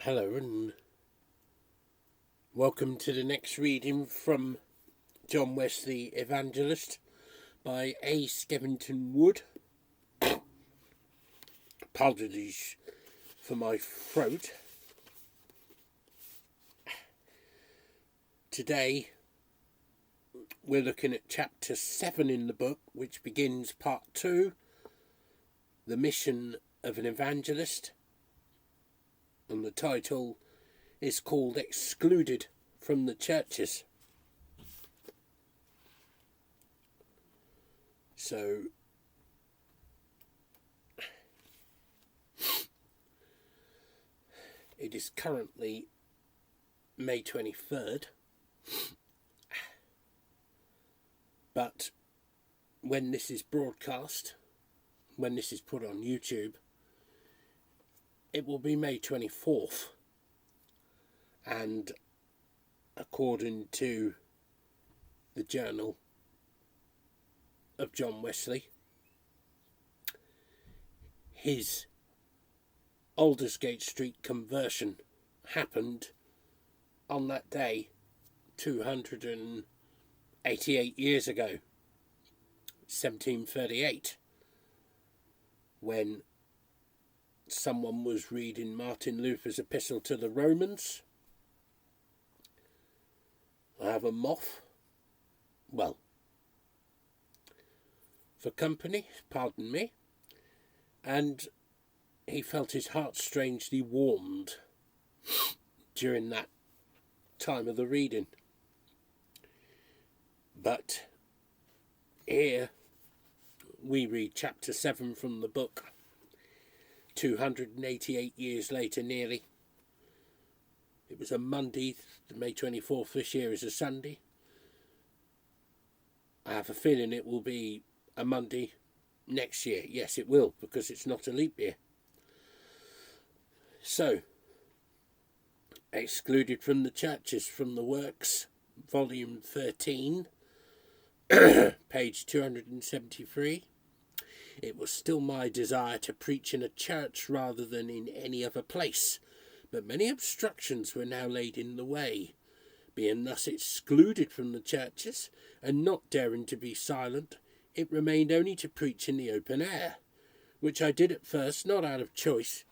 Hello and welcome to the next reading from John Wesley Evangelist by Skevington Wood. Apologies for my throat. Today we're looking at chapter 7 in the book, which begins part 2, the Mission of an Evangelist, and the title is called Excluded from the Churches. So, it is currently May 23rd, but when this is broadcast, when this is put on YouTube, it will be May 24th. And according to the Journal of John Wesley, his Aldersgate Street conversion happened on that day 288 years ago, 1738, when someone was reading Martin Luther's epistle to the Romans. I have a moth, well, for company, pardon me, and he felt his heart strangely warmed during that time of the reading. But here we read chapter 7 from the book, 288 years later nearly. It was a Monday, May 24th this year is a Sunday. I have a feeling it will be a Monday next year. Yes, it will, because it's not a leap year. So, Excluded from the Churches, from the Works, volume 13, page 273. It was still my desire to preach in a church rather than in any other place, but many obstructions were now laid in the way. Being thus excluded from the churches, and not daring to be silent, it remained only to preach in the open air, which I did at first not out of choice,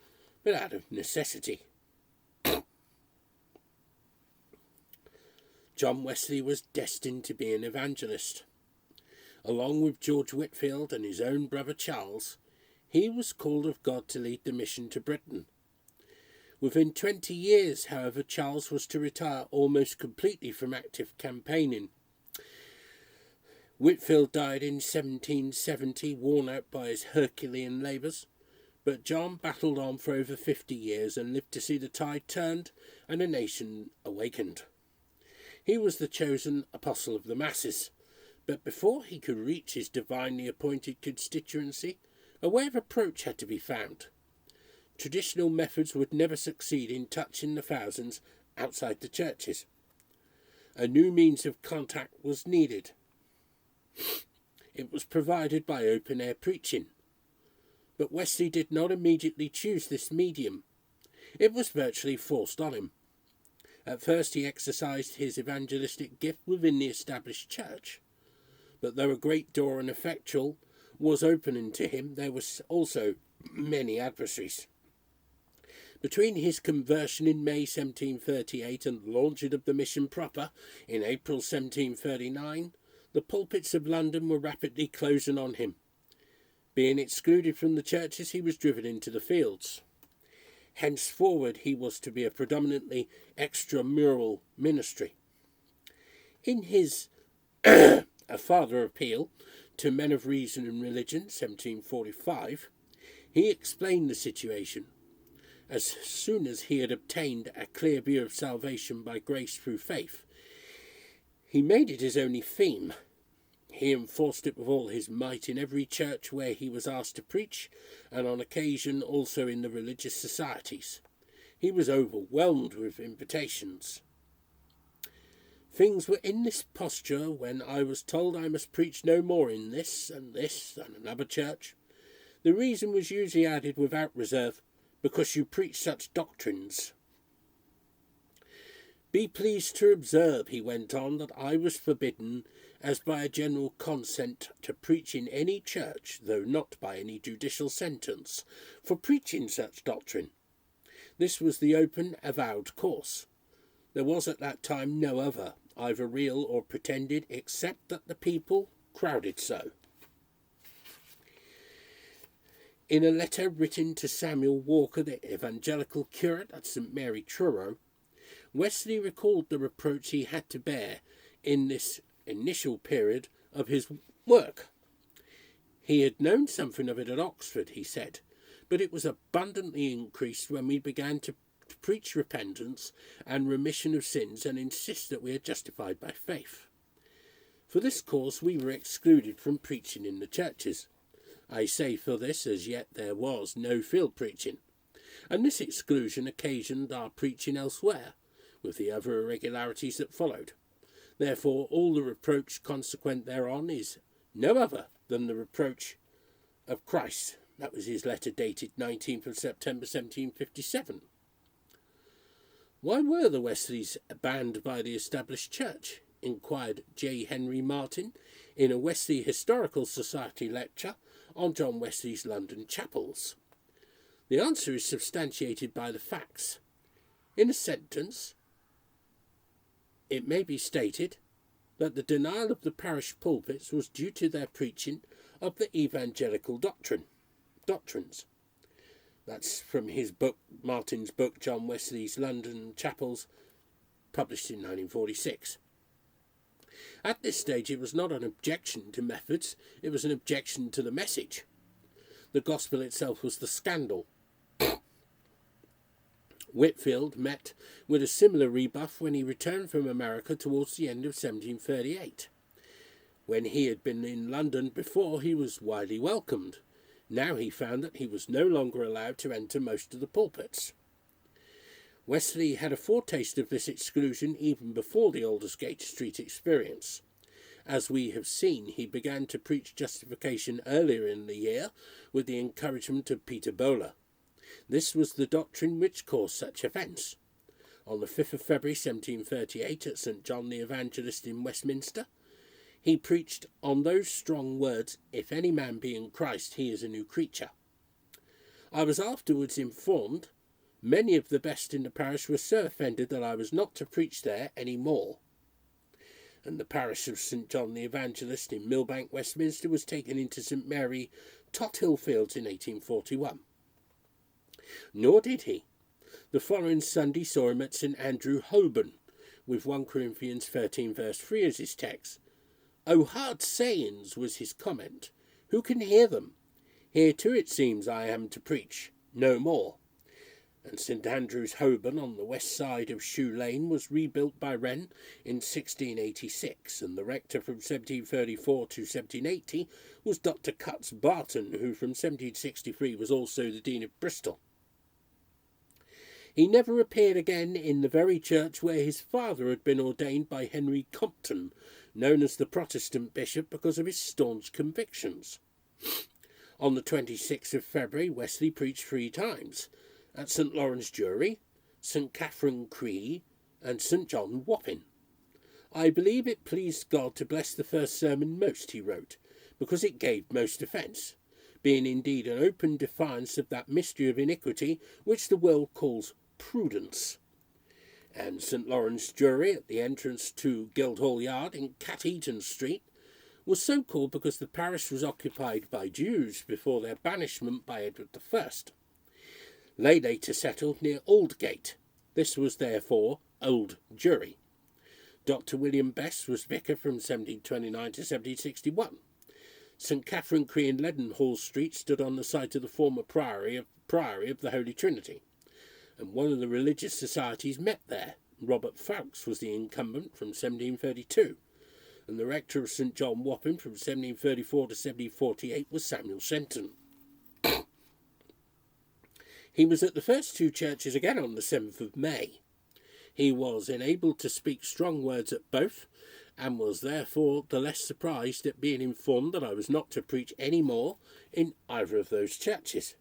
but out of necessity. John Wesley was destined to be an evangelist. Along with George Whitefield and his own brother Charles, he was called of God to lead the mission to Britain. Within 20 years, however, Charles was to retire almost completely from active campaigning. Whitefield died in 1770, worn out by his Herculean labours, but John battled on for over 50 years and lived to see the tide turned and a nation awakened. He was the chosen apostle of the masses, but before he could reach his divinely appointed constituency, a way of approach had to be found. Traditional methods would never succeed in touching the thousands outside the churches. A new means of contact was needed. It was provided by open-air preaching. But Wesley did not immediately choose this medium. It was virtually forced on him. At first he exercised his evangelistic gift within the established church. But though a great door and effectual was opening to him, there were also many adversaries. Between his conversion in May 1738 and the launching of the mission proper in April 1739, the pulpits of London were rapidly closing on him. Being excluded from the churches, he was driven into the fields. Henceforward he was to be a predominantly extramural ministry. In his A Farther Appeal to Men of Reason and Religion, 1745, he explained the situation. As soon as he had obtained a clear view of salvation by grace through faith, he made it his only theme. He enforced it with all his might in every church where he was asked to preach, and on occasion also in the religious societies. He was overwhelmed with invitations. Things were in this posture when I was told I must preach no more in this and another church. The reason was usually added without reserve, because you preach such doctrines. Be pleased to observe, he went on, that I was forbidden, as by a general consent, to preach in any church, though not by any judicial sentence, for preaching such doctrine. This was the open, avowed course. There was at that time no other, either real or pretended, except that the people crowded so. In a letter written to Samuel Walker, the evangelical curate at St Mary Truro, Wesley recalled the reproach he had to bear in this initial period of his work. He had known something of it at Oxford, he said, but it was abundantly increased when we began to preach repentance and remission of sins and insist that we are justified by faith. For this cause we were excluded from preaching in the churches. I say for this, as yet there was no field preaching, and this exclusion occasioned our preaching elsewhere, with the other irregularities that followed. Therefore all the reproach consequent thereon is no other than the reproach of Christ. That was his letter dated 19th of September 1757. Why were the Wesleys banned by the established church? Inquired J. Henry Martin in a Wesley Historical Society lecture on John Wesley's London chapels. The answer is substantiated by the facts. In a sentence, it may be stated that the denial of the parish pulpits was due to their preaching of the evangelical doctrines. That's from his book, Martin's book, John Wesley's London Chapels, published in 1946. At this stage it was not an objection to methods, it was an objection to the message. The gospel itself was the scandal. Whitfield met with a similar rebuff when he returned from America towards the end of 1738. When he had been in London before, he was widely welcomed. Now he found that he was no longer allowed to enter most of the pulpits. Wesley had a foretaste of this exclusion even before the Aldersgate Street experience. As we have seen, he began to preach justification earlier in the year with the encouragement of Peter Bowler. This was the doctrine which caused such offence. On the 5th of February 1738 at St John the Evangelist in Westminster, he preached on those strong words, "If any man be in Christ, he is a new creature." I was afterwards informed many of the best in the parish were so offended that I was not to preach there any more, and the parish of St John the Evangelist in Millbank, Westminster, was taken into St Mary, Tothill Fields in 1841. Nor did he. The following Sunday saw him at St Andrew, Holborn, with 1 Corinthians 13 verse 3 as his text. "O hard sayings," was his comment. "Who can hear them? Here too it seems I am to preach, no more." And St Andrew's, Holborn, on the west side of Shoe Lane, was rebuilt by Wren in 1686, and the rector from 1734 to 1780 was Dr. Cutts Barton, who from 1763 was also the Dean of Bristol. He never appeared again in the very church where his father had been ordained by Henry Compton, known as the Protestant bishop because of his staunch convictions. On the 26th of February, Wesley preached 3 times, at St Lawrence Jury, St Catherine Cree, and St John Wapping. "I believe it pleased God to bless the first sermon most," he wrote, "because it gave most offence, being indeed an open defiance of that mystery of iniquity which the world calls prudence." And St Lawrence Jury, at the entrance to Guildhall Yard in Cateaton Street, was so called because the parish was occupied by Jews before their banishment by Edward I. They later settled near Aldgate. This was therefore Old Jury. Dr. William Best was vicar from 1729 to 1761. St Catherine Cree in Leadenhall Street stood on the site of the former priory of the Holy Trinity, and one of the religious societies met there. Robert Fawkes was the incumbent from 1732, and the rector of St John Wapping from 1734 to 1748 was Samuel Shenton. He was at the first 2 churches again on the 7th of May. He was enabled to speak strong words at both, and was therefore the less surprised at being informed that I was not to preach any more in either of those churches.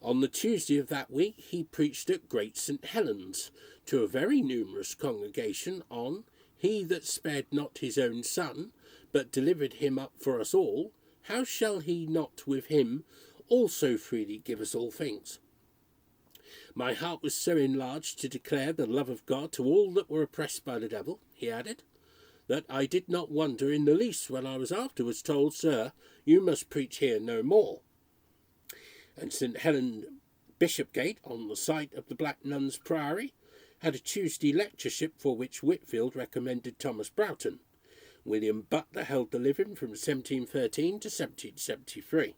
On the Tuesday of that week he preached at Great St. Helens to a very numerous congregation on "He that spared not his own son, but delivered him up for us all, how shall he not with him also freely give us all things?" "My heart was so enlarged to declare the love of God to all that were oppressed by the devil," he added, "that I did not wonder in the least when I was afterwards told, 'Sir, you must preach here no more.'" And St. Helen Bishopgate, on the site of the Black Nuns' Priory, had a Tuesday lectureship for which Whitfield recommended Thomas Broughton. William Butler held the living from 1713 to 1773.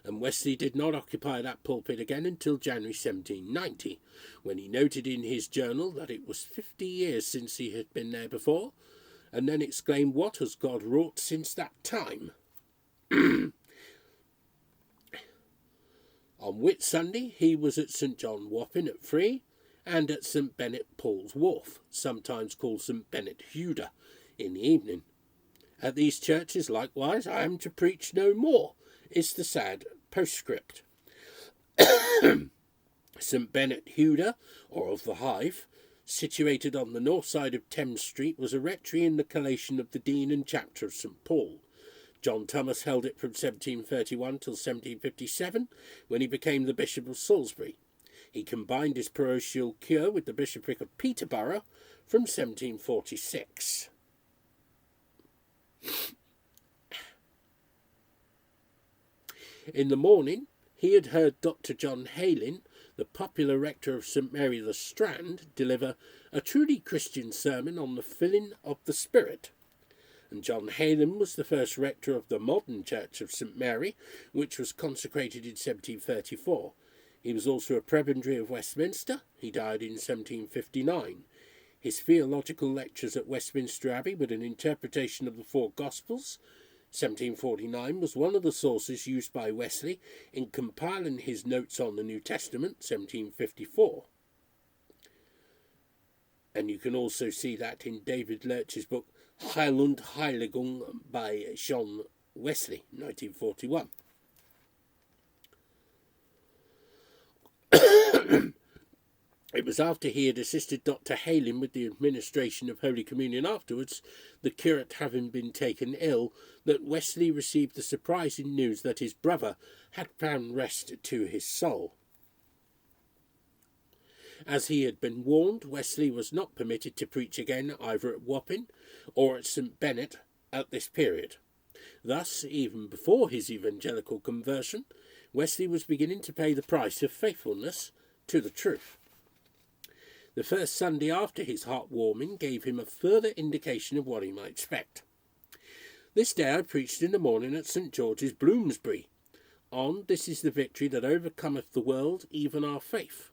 And Wesley did not occupy that pulpit again until January 1790, when he noted in his journal that it was 50 years since he had been there before, and then exclaimed, "What has God wrought since that time?" On Whit Sunday he was at St. John Wapping at Free, and at St. Bennet Paul's Wharf, sometimes called St. Bennet Huda, in the evening. "At these churches likewise I am to preach no more," is the sad postscript. St. Bennet Huda, or of the Hive, situated on the north side of Thames Street, was a rectory in the collation of the Dean and Chapter of St. Paul. John Thomas held it from 1731 till 1757, when he became the Bishop of Salisbury. He combined his parochial cure with the bishopric of Peterborough from 1746. In the morning he had heard Dr. John Haylin, the popular rector of St. Mary the Strand, deliver a truly Christian sermon on the filling of the Spirit. And John Haylin was the first rector of the modern church of St. Mary, which was consecrated in 1734. He was also a prebendary of Westminster. He died in 1759. His theological lectures at Westminster Abbey with an interpretation of the four Gospels, 1749, was one of the sources used by Wesley in compiling his notes on the New Testament, 1754. And you can also see that in David Lurch's book Heilund Heiligung by John Wesley, 1941. It was after he had assisted Dr. Haylin with the administration of Holy Communion afterwards, the curate having been taken ill, that Wesley received the surprising news that his brother had found rest to his soul. As he had been warned, Wesley was not permitted to preach again either at Wapping or at St. Bennet at this period. Thus, even before his evangelical conversion, Wesley was beginning to pay the price of faithfulness to the truth. The first Sunday after his heartwarming gave him a further indication of what he might expect. "This day I preached in the morning at St. George's, Bloomsbury, on 'This is the victory that overcometh the world, even our faith,'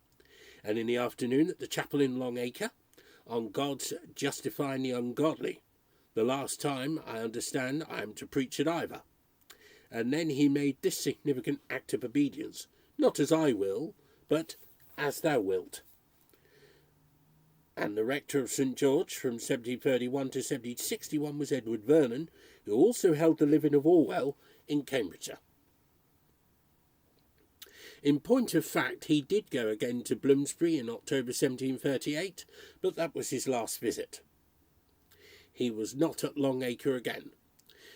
and in the afternoon at the chapel in Long Acre, on 'God's justifying the ungodly.' The last time, I understand, I am to preach at either." And then he made this significant act of obedience: "Not as I will, but as thou wilt." And the rector of St. George from 1731 to 1761 was Edward Vernon, who also held the living of Orwell in Cambridgeshire. In point of fact, he did go again to Bloomsbury in October 1738, but that was his last visit. He was not at Long Acre again.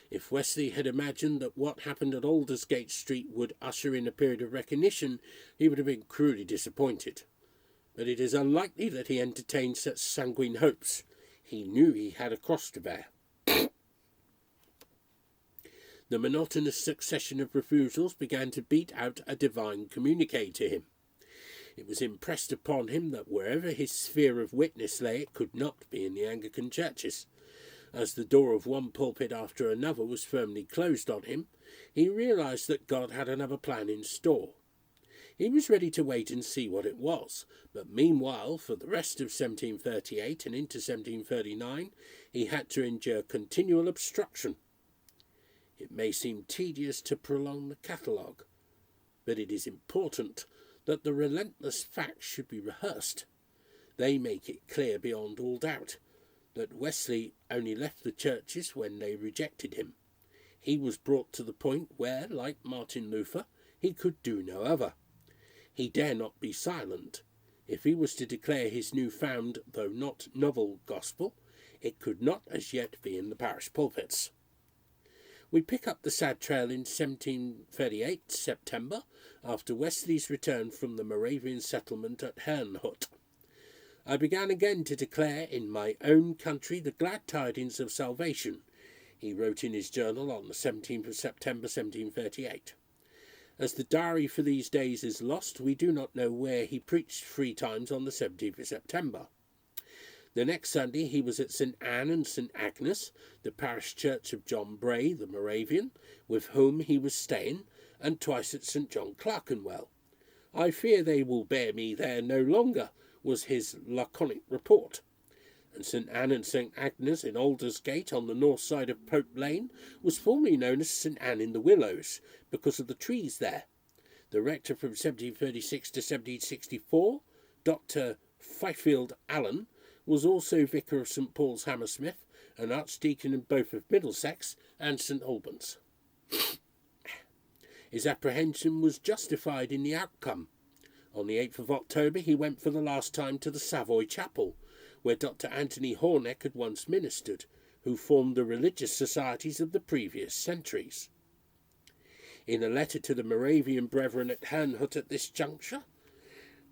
If Wesley had imagined that what happened at Aldersgate Street would usher in a period of recognition, he would have been cruelly disappointed. But it is unlikely that he entertained such sanguine hopes. He knew he had a cross to bear. The monotonous succession of refusals began to beat out a divine communique to him. It was impressed upon him that wherever his sphere of witness lay, it could not be in the Anglican churches. As the door of one pulpit after another was firmly closed on him, he realized that God had another plan in store. He was ready to wait and see what it was, but meanwhile, for the rest of 1738 and into 1739, he had to endure continual obstruction. It may seem tedious to prolong the catalogue, but it is important that the relentless facts should be rehearsed. They make it clear beyond all doubt that Wesley only left the churches when they rejected him. He was brought to the point where, like Martin Luther, He could do no other. He dare not be silent. If he was to declare his new-found, though not novel, gospel, it could not as yet be in the parish pulpits. We pick up the sad trail in 1738, September, after Wesley's return from the Moravian settlement at Herrnhut. I began again to declare in my own country the glad tidings of salvation, he wrote in his journal on the 17th of September 1738. As the diary for these days is lost, we do not know where he preached 3 times on the 17th of September. The next Sunday he was at St. Anne and St. Agnes, the parish church of John Bray, the Moravian, with whom he was staying, and twice at St. John Clerkenwell. I fear they will bear me there no longer, was his laconic report. And St. Anne and St. Agnes in Aldersgate on the north side of Pope Lane was formerly known as St. Anne in the Willows, because of the trees there. The rector from 1736 to 1764, Dr. Fifield Allen, was also vicar of St. Paul's, Hammersmith, and archdeacon in both of Middlesex and St. Albans. His apprehension was justified in the outcome. On the 8th of October he went for the last time to the Savoy Chapel, where Dr. Anthony Horneck had once ministered, who formed the religious societies of the previous centuries. In a letter to the Moravian brethren at Herrnhut at this juncture,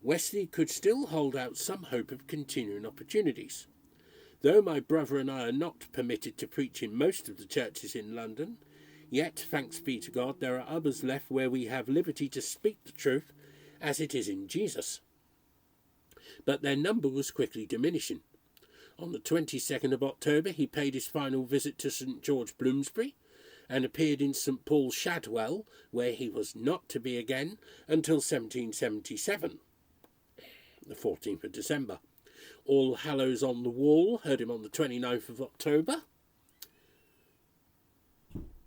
Wesley could still hold out some hope of continuing opportunities. Though my brother and I are not permitted to preach in most of the churches in London, yet, thanks be to God, there are others left where we have liberty to speak the truth as it is in Jesus. But their number was quickly diminishing. On the 22nd of October he paid his final visit to St. George Bloomsbury, and appeared in St. Paul Shadwell, where he was not to be again until 1777. The 14th of December. All Hallows on the Wall heard him on the 29th of October.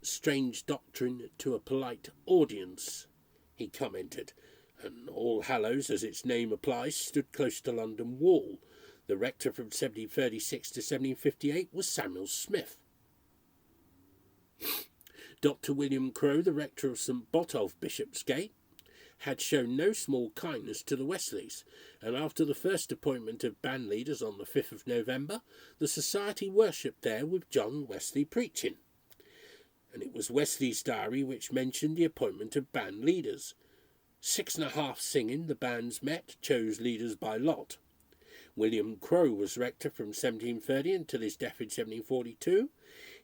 Strange doctrine to a polite audience, he commented, and All Hallows, as its name applies, stood close to London Wall. The rector from 1736 to 1758 was Samuel Smith. Dr. William Crowe, the rector of St. Botolph, Bishopsgate, had shown no small kindness to the Wesleys, and after the first appointment of band leaders on the 5th of November, the society worshipped there with John Wesley preaching. And it was Wesley's diary which mentioned the appointment of band leaders. 6.5 singing, the bands met, chose leaders by lot. William Crowe was rector from 1730 until his death in 1742.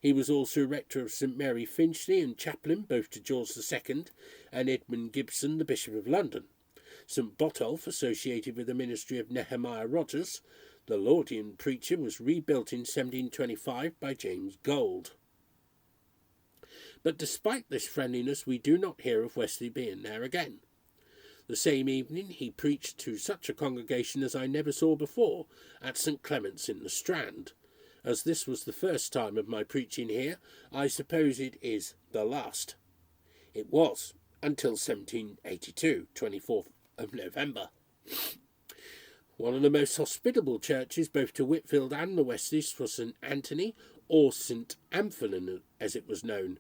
He was also rector of St. Mary Finchley and chaplain both to George II and Edmund Gibson, the Bishop of London. St. Botolph, associated with the ministry of Nehemiah Rogers, the Laudian preacher, was rebuilt in 1725 by James Gold. But despite this friendliness, we do not hear of Wesley being there again. The same evening he preached to such a congregation as I never saw before at St. Clement's in the Strand. As this was the first time of my preaching here, I suppose it is the last. It was, until 1782, 24th of November. One of the most hospitable churches, both to Whitfield and the Wesleys, was St. Anthony, or St. Amphlin, as it was known.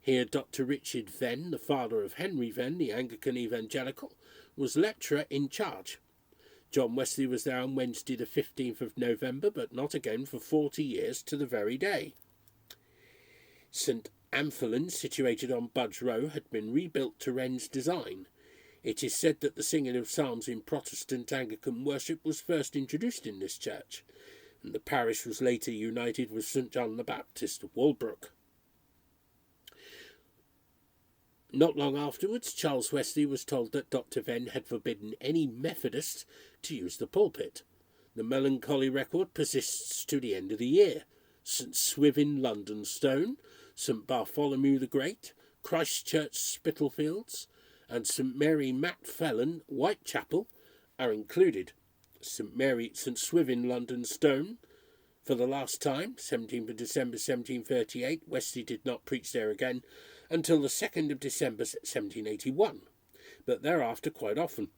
Here Dr. Richard Venn, the father of Henry Venn, the Anglican evangelical, was lecturer in charge. John Wesley was there on Wednesday the 15th of November, but not again for 40 years to the very day. St. Amphlin, situated on Budge Row, had been rebuilt to Wren's design. It is said that the singing of psalms in Protestant Anglican worship was first introduced in this church, and the parish was later united with St. John the Baptist of Walbrook. Not long afterwards, Charles Wesley was told that Dr. Venn had forbidden any Methodist to use the pulpit. The melancholy record persists to the end of the year. St. Swithin, London Stone, St. Bartholomew the Great, Christ Church, Spitalfields, and St. Mary Matfellan, Whitechapel, are included. St. Swithin, London Stone, for the last time, 17th of December 1738, Wesley did not preach there again until the 2nd of December 1781, but thereafter quite often.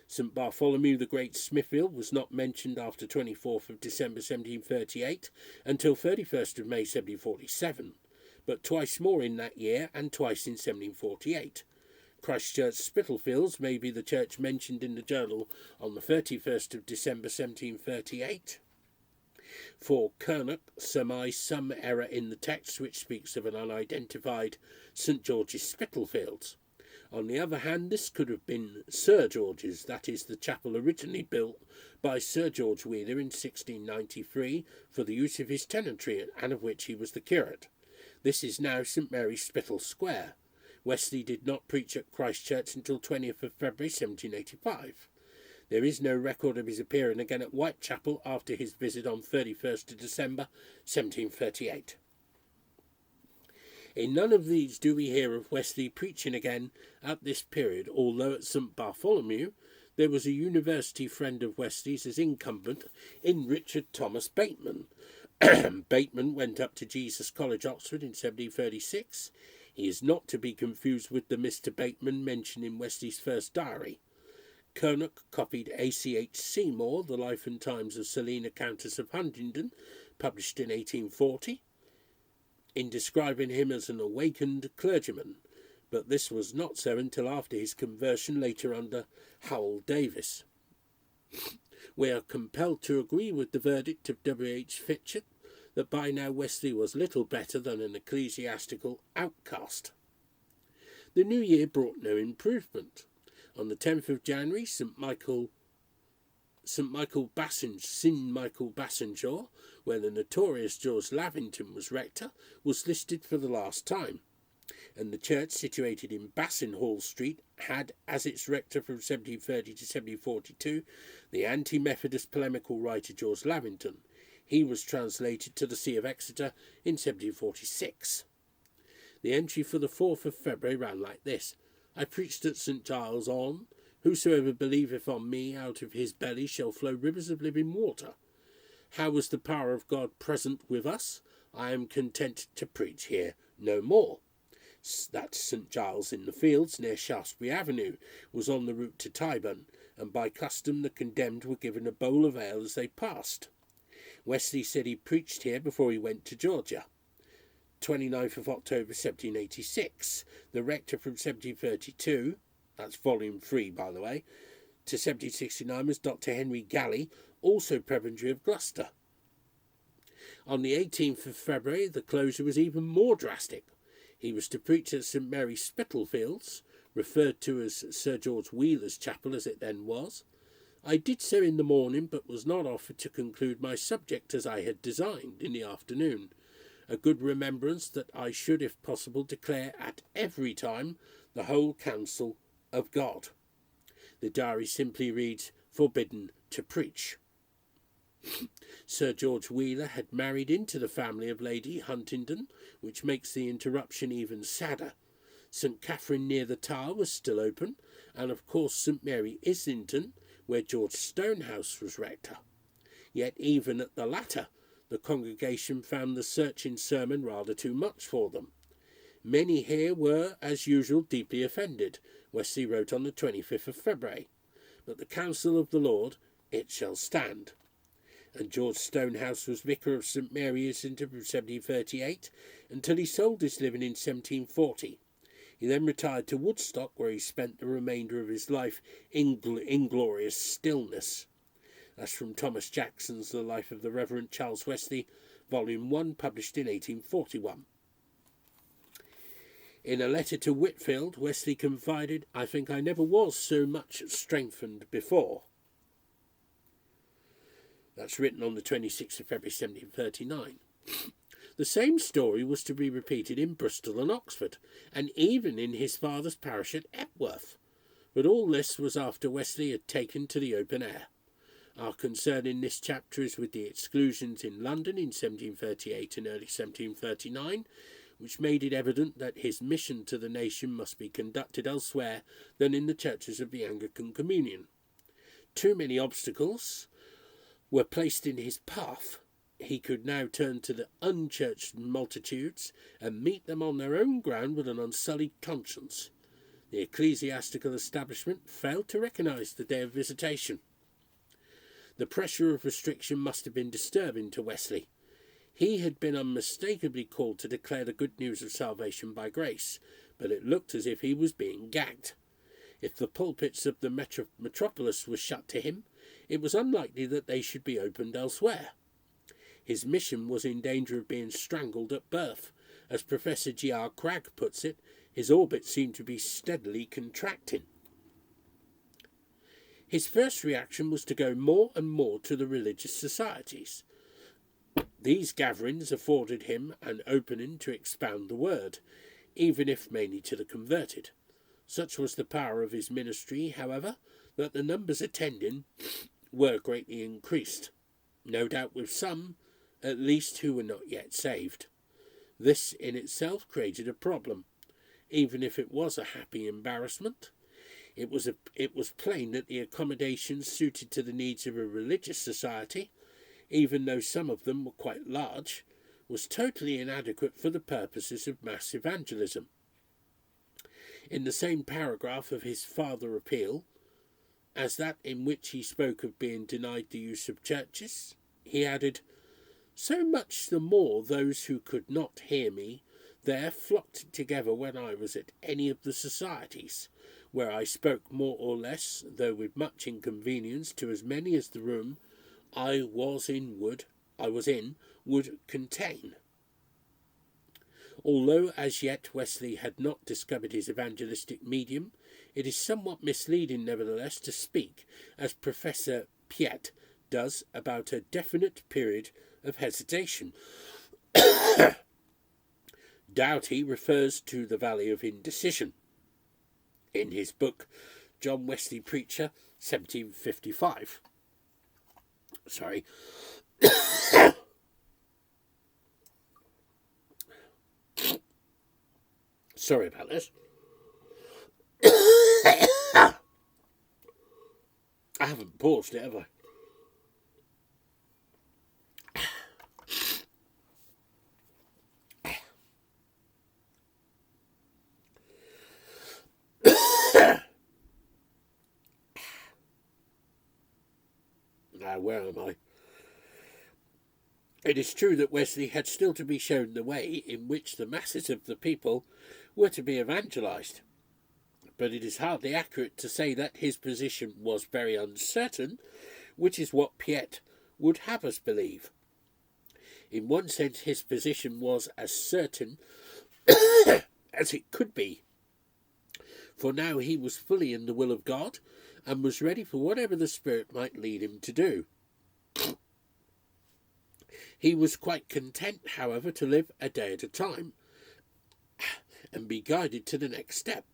St. Bartholomew the Great, Smithfield, was not mentioned after 24th of December 1738 until 31st of May 1747, but twice more in that year and twice in 1748. Christchurch Spitalfields may be the church mentioned in the journal on the 31st of December 1738. For Kernock surmised some error in the text which speaks of an unidentified St George's Spitalfields. On the other hand, this could have been Sir George's, that is, the chapel originally built by Sir George Wheeler in 1693 for the use of his tenantry, and of which he was the curate. This is now St Mary's Spital Square. Wesley did not preach at Christchurch until 20th of February 1785. There is no record of his appearing again at Whitechapel after his visit on 31st of December 1738. In none of these do we hear of Wesley preaching again at this period, although at St Bartholomew there was a university friend of Wesley's as incumbent in Richard Thomas Bateman. Bateman went up to Jesus College, Oxford in 1736. He is not to be confused with the Mr Bateman mentioned in Wesley's first diary. Kernock copied A.C.H. Seymour, The Life and Times of Selina, Countess of Huntingdon, published in 1840, in describing him as an awakened clergyman, but this was not so until after his conversion later under Howell Davis. We are compelled to agree with the verdict of W.H. Fitchett that by now Wesley was little better than an ecclesiastical outcast. The new year brought no improvement. On the 10th of January, St Michael Bassenshaw, where the notorious George Lavington was rector, was listed for the last time, and the church situated in Bassenhall Street had as its rector from 1730 to 1742 the anti-Methodist polemical writer George Lavington. He was translated to the See of Exeter in 1746. The entry for the 4th of February ran like this: I preached at St Giles on, whosoever believeth on me, out of his belly shall flow rivers of living water. How was the power of God present with us? I am content to preach here no more. That St Giles in the Fields, near Shaftesbury Avenue, was on the route to Tyburn, and by custom the condemned were given a bowl of ale as they passed. Wesley said he preached here before he went to Georgia. 29th of October 1786, the rector from 1732, that's volume 3 by the way, to 1769 was Dr. Henry Galley, also prebendary of Gloucester. On the 18th of February the closure was even more drastic. He was to preach at St Mary's Spitalfields, referred to as Sir George Wheeler's chapel as it then was. I did so in the morning, but was not offered to conclude my subject as I had designed in the afternoon. A good remembrance that I should, if possible, declare at every time the whole counsel of God. The diary simply reads, forbidden to preach. Sir George Wheeler had married into the family of Lady Huntingdon, which makes the interruption even sadder. St Catherine near the Tower was still open, and of course St Mary Islington, where George Stonehouse was rector. Yet even at the latter, the congregation found the searching sermon rather too much for them. Many here were, as usual, deeply offended, Wesley wrote on the 25th of February. But the counsel of the Lord, it shall stand. And George Stonehouse was vicar of St Mary Islington from 1738 until he sold his living in 1740. He then retired to Woodstock, where he spent the remainder of his life in inglorious stillness. That's from Thomas Jackson's The Life of the Reverend Charles Wesley, Volume 1, published in 1841. In a letter to Whitfield, Wesley confided, I think I never was so much strengthened before. That's written on the 26th of February 1739. The same story was to be repeated in Bristol and Oxford, and even in his father's parish at Epworth. But all this was after Wesley had taken to the open air. Our concern in this chapter is with the exclusions in London in 1738 and early 1739, which made it evident that his mission to the nation must be conducted elsewhere than in the churches of the Anglican Communion. Too many obstacles were placed in his path. He could now turn to the unchurched multitudes and meet them on their own ground with an unsullied conscience. The ecclesiastical establishment failed to recognise the day of visitation. The pressure of restriction must have been disturbing to Wesley. He had been unmistakably called to declare the good news of salvation by grace, but it looked as if he was being gagged. If the pulpits of the metropolis were shut to him, it was unlikely that they should be opened elsewhere. His mission was in danger of being strangled at birth. As Professor G.R. Cragg puts it, his orbit seemed to be steadily contracting. His first reaction was to go more and more to the religious societies. These gatherings afforded him an opening to expound the word, even if mainly to the converted. Such was the power of his ministry, however, that the numbers attending were greatly increased, no doubt with some, at least, who were not yet saved. This in itself created a problem, even if it was a happy embarrassment. It was plain that the accommodations suited to the needs of a religious society, even though some of them were quite large, was totally inadequate for the purposes of mass evangelism. In the same paragraph of his farther appeal, as that in which he spoke of being denied the use of churches, he added, "So much the more those who could not hear me there flocked together when I was at any of the societies, where I spoke more or less, though with much inconvenience, to as many as the room I was in would contain." Although as yet Wesley had not discovered his evangelistic medium, it is somewhat misleading nevertheless to speak, as Professor Piet does, about a definite period of hesitation. Doughty refers to the Valley of Indecision in his book John Wesley Preacher, 1755. Sorry. Sorry about this. I haven't paused it, have I? Now, where am I? It is true that Wesley had still to be shown the way in which the masses of the people were to be evangelized, but it is hardly accurate to say that his position was very uncertain, which is what Piet would have us believe. In one sense, his position was as certain as it could be, for now he was fully in the will of God and was ready for whatever the Spirit might lead him to do. He was quite content, however, to live a day at a time and be guided to the next step.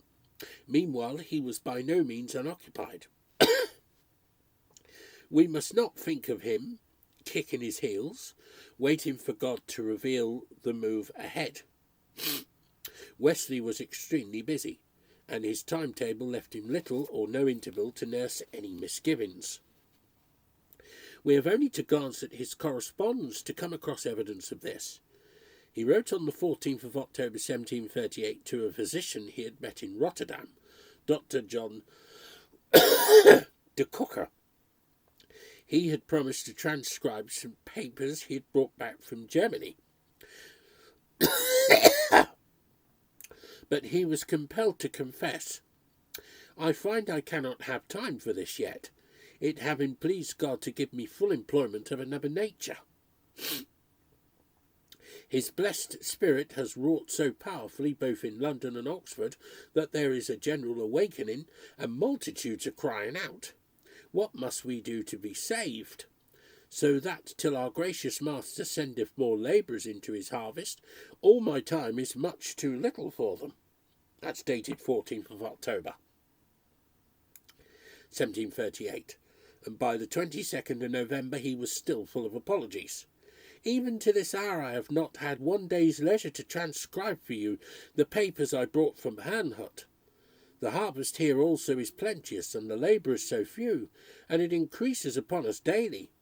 Meanwhile, he was by no means unoccupied. We must not think of him kicking his heels, waiting for God to reveal the move ahead. Wesley was extremely busy, and his timetable left him little or no interval to nurse any misgivings. We have only to glance at his correspondence to come across evidence of this. He wrote on the 14th of October 1738 to a physician he had met in Rotterdam, Dr. John de Cocker. He had promised to transcribe some papers he had brought back from Germany. But he was compelled to confess, "I find I cannot have time for this yet, it having pleased God to give me full employment of another nature. His blessed spirit has wrought so powerfully both in London and Oxford that there is a general awakening, and multitudes are crying out, 'What must we do to be saved?' So that, till our gracious Master sendeth more labourers into his harvest, all my time is much too little for them." That's dated 14th of October 1738. And by the 22nd of November he was still full of apologies. "Even to this hour I have not had one day's leisure to transcribe for you the papers I brought from Herrnhut. The harvest here also is plenteous, and the labourers so few, and it increases upon us daily.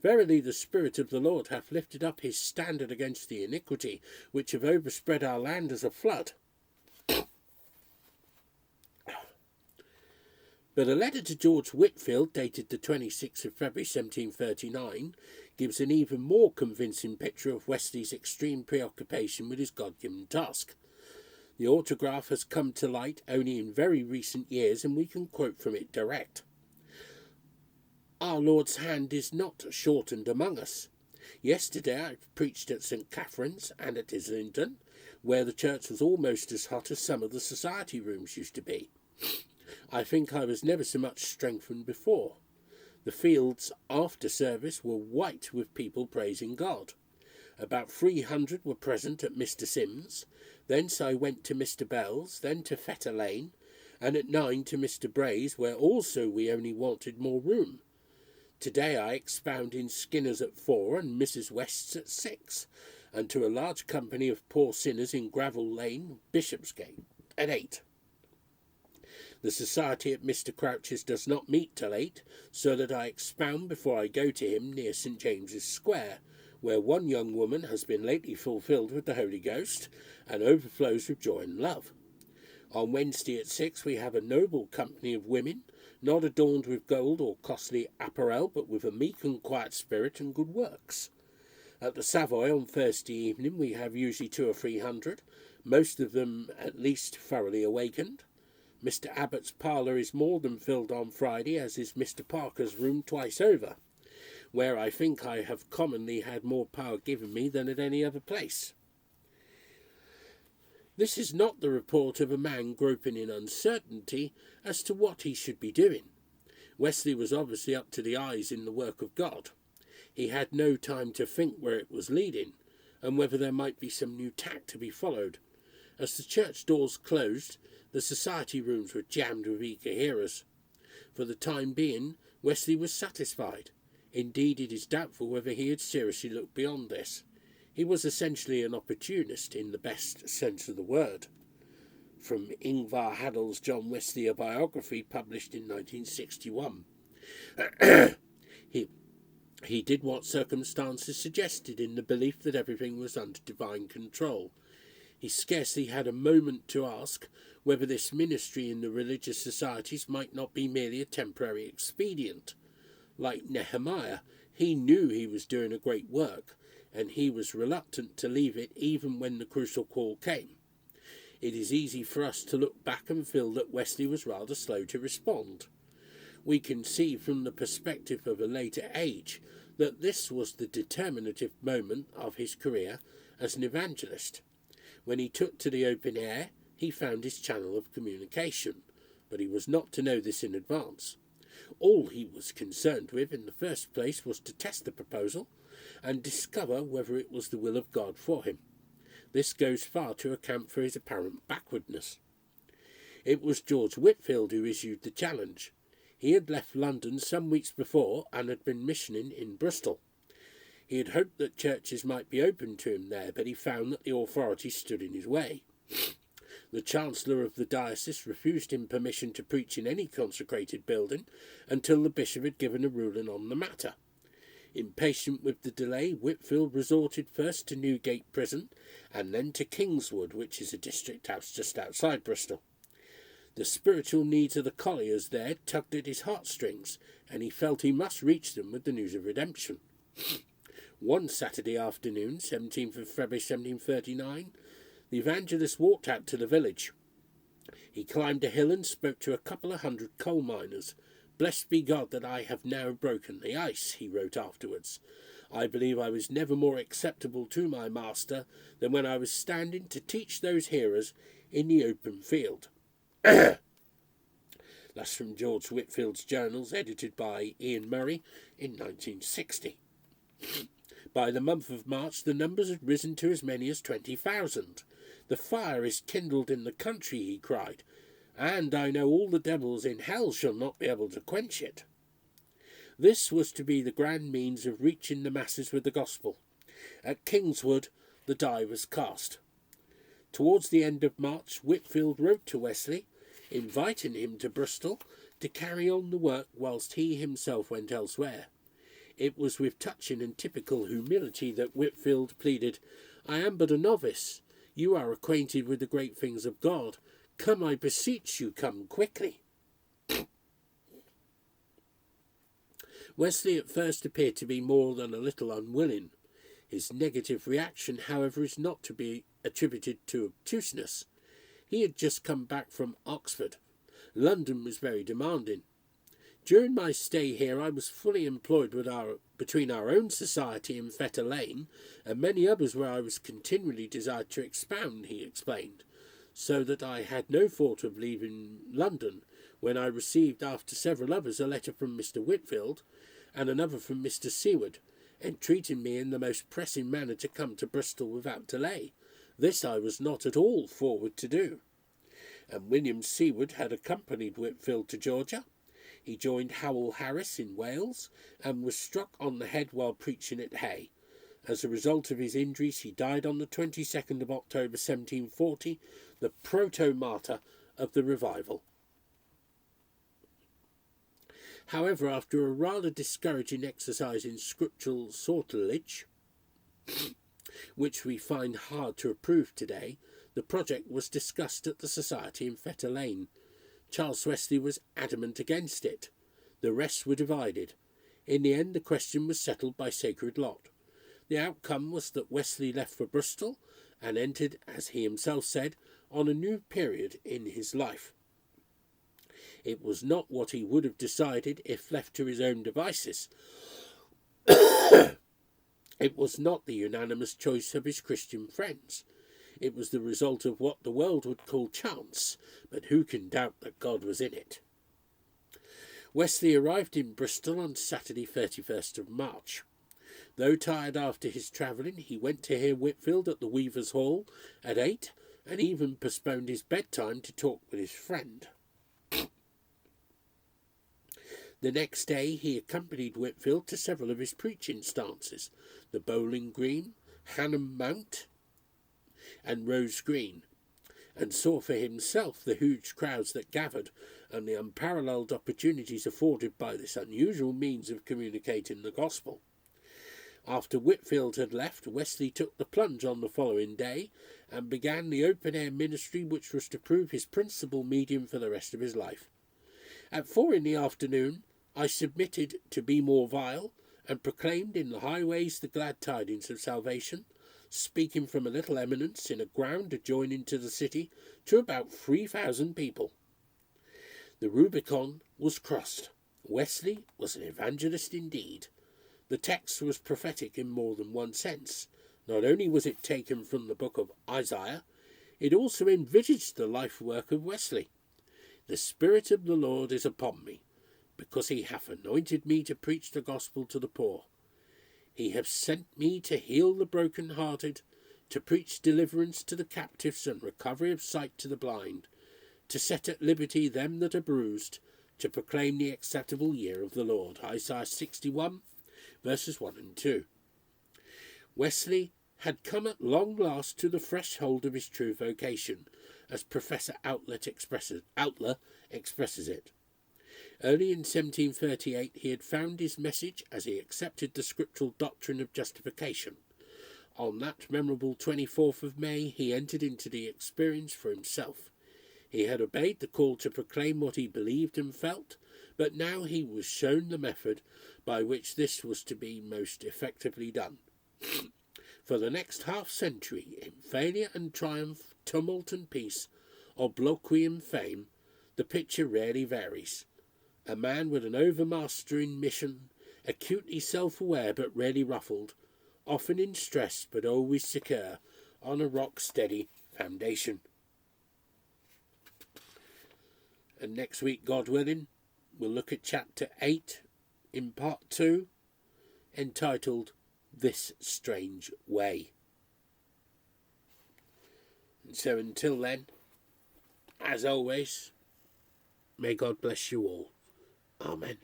Verily the Spirit of the Lord hath lifted up his standard against the iniquity, which have overspread our land as a flood." But a letter to George Whitfield, dated the 26th of February 1739, gives an even more convincing picture of Wesley's extreme preoccupation with his God-given task. The autograph has come to light only in very recent years, and we can quote from it direct. Our Lord's hand is not shortened among us. Yesterday I preached at St. Catherine's and at Islington, where the church was almost as hot as some of the society rooms used to be. I think I was never so much strengthened before. The fields after service were white with people praising God. About 300 were present at Mr. Sims. Thence I went to Mr. Bell's, then to Fetter Lane, and at 9 to Mr. Bray's, where also we only wanted more room. Today I expound in Skinner's at 4 and Mrs. West's at 6, and to a large company of poor sinners in Gravel Lane, Bishopsgate, at 8. The society at Mr. Crouch's does not meet till 8, so that I expound before I go to him near St. James's Square, where one young woman has been lately fulfilled with the Holy Ghost, and overflows with joy and love. On Wednesday at 6 we have a noble company of women, not adorned with gold or costly apparel, but with a meek and quiet spirit and good works. At the Savoy on Thursday evening we have usually 200 or 300, most of them at least thoroughly awakened. Mr. Abbott's parlour is more than filled on Friday, as is Mr. Parker's room twice over, where I think I have commonly had more power given me than at any other place. This is not the report of a man groping in uncertainty as to what he should be doing. Wesley was obviously up to the eyes in the work of God. He had no time to think where it was leading, and whether there might be some new tack to be followed. As the church doors closed, the society rooms were jammed with eager hearers. For the time being, Wesley was satisfied. Indeed, it is doubtful whether he had seriously looked beyond this. He was essentially an opportunist in the best sense of the word. From Ingvar Haddell's John Wesley, a biography published in 1961. He did what circumstances suggested in the belief that everything was under divine control. He scarcely had a moment to ask whether this ministry in the religious societies might not be merely a temporary expedient. Like Nehemiah, he knew he was doing a great work, and he was reluctant to leave it even when the crucial call came. It is easy for us to look back and feel that Wesley was rather slow to respond. We can see from the perspective of a later age that this was the determinative moment of his career as an evangelist. When he took to the open air, he found his channel of communication, but he was not to know this in advance. All he was concerned with in the first place was to test the proposal and discover whether it was the will of God for him. This goes far to account for his apparent backwardness. It was George Whitefield who issued the challenge. He had left London some weeks before and had been missioning in Bristol. He had hoped that churches might be open to him there, but he found that the authorities stood in his way. The Chancellor of the diocese refused him permission to preach in any consecrated building until the bishop had given a ruling on the matter. Impatient with the delay, Whitefield resorted first to Newgate Prison and then to Kingswood, which is a district house just outside Bristol. The spiritual needs of the colliers there tugged at his heartstrings, and he felt he must reach them with the news of redemption. One Saturday afternoon, 17th of February 1739, the evangelist walked out to the village. He climbed a hill and spoke to a couple of hundred coal miners. "Blessed be God that I have now broken the ice," he wrote afterwards. "I believe I was never more acceptable to my master than when I was standing to teach those hearers in the open field." Thus from George Whitefield's journals, edited by Ian Murray in 1960. By the month of March, the numbers had risen to as many as 20,000. "The fire is kindled in the country," he cried, "and I know all the devils in hell shall not be able to quench it." This was to be the grand means of reaching the masses with the gospel. At Kingswood, the die was cast. Towards the end of March, Whitefield wrote to Wesley, inviting him to Bristol to carry on the work whilst he himself went elsewhere. It was with touching and typical humility that Whitefield pleaded, "I am but a novice. You are acquainted with the great things of God. Come, I beseech you, come quickly." Wesley at first appeared to be more than a little unwilling. His negative reaction, however, is not to be attributed to obtuseness. He had just come back from Oxford. London was very demanding. During my stay here I was fully employed between our own society in Fetter Lane and many others where I was continually desired to expound, he explained, so that I had no thought of leaving London when I received after several others a letter from Mr. Whitfield and another from Mr. Seward, entreating me in the most pressing manner to come to Bristol without delay. This I was not at all forward to do. And William Seward had accompanied Whitfield to Georgia. He joined Howell Harris in Wales and was struck on the head while preaching at Hay. As a result of his injuries, he died on the 22nd of October 1740, the proto-martyr of the revival. However, after a rather discouraging exercise in scriptural sortilege, which we find hard to approve today, the project was discussed at the Society in Fetter Lane. Charles Wesley was adamant against it. The rest were divided. In the end, the question was settled by sacred lot. The outcome was that Wesley left for Bristol and entered, as he himself said, on a new period in his life. It was not what he would have decided if left to his own devices. It was not the unanimous choice of his Christian friends. It was the result of what the world would call chance, but who can doubt that God was in it? Wesley arrived in Bristol on Saturday 31st of March. Though tired after his travelling, he went to hear Whitfield at the Weavers' Hall at 8, and even postponed his bedtime to talk with his friend. The next day he accompanied Whitfield to several of his preaching stances, the Bowling Green, Hannam Mount, and Rose Green, and saw for himself the huge crowds that gathered and the unparalleled opportunities afforded by this unusual means of communicating the gospel. After Whitfield had left, Wesley took the plunge on the following day and began the open-air ministry which was to prove his principal medium for the rest of his life. At 4 in the afternoon I submitted to be more vile, and proclaimed in the highways the glad tidings of salvation, speaking from a little eminence in a ground adjoining to the city to about 3,000 people. The Rubicon was crossed. Wesley was an evangelist indeed. The text was prophetic in more than one sense. Not only was it taken from the book of Isaiah, it also envisaged the life work of Wesley. The Spirit of the Lord is upon me, because he hath anointed me to preach the gospel to the poor. He hath sent me to heal the broken-hearted, to preach deliverance to the captives and recovery of sight to the blind, to set at liberty them that are bruised, to proclaim the acceptable year of the Lord. Isaiah 61, verses 1 and 2. Wesley had come at long last to the threshold of his true vocation, as Professor Outler expresses it. Early in 1738 he had found his message as he accepted the scriptural doctrine of justification. On that memorable 24th of May he entered into the experience for himself. He had obeyed the call to proclaim what he believed and felt, but now he was shown the method by which this was to be most effectively done. For the next half-century, in failure and triumph, tumult and peace, obloquy and fame, the picture rarely varies. A man with an overmastering mission, acutely self-aware but rarely ruffled, often in stress but always secure, on a rock-steady foundation. And next week, God willing, we'll look at chapter 8 in part 2, entitled This Strange Way. And so until then, as always, may God bless you all. Amen.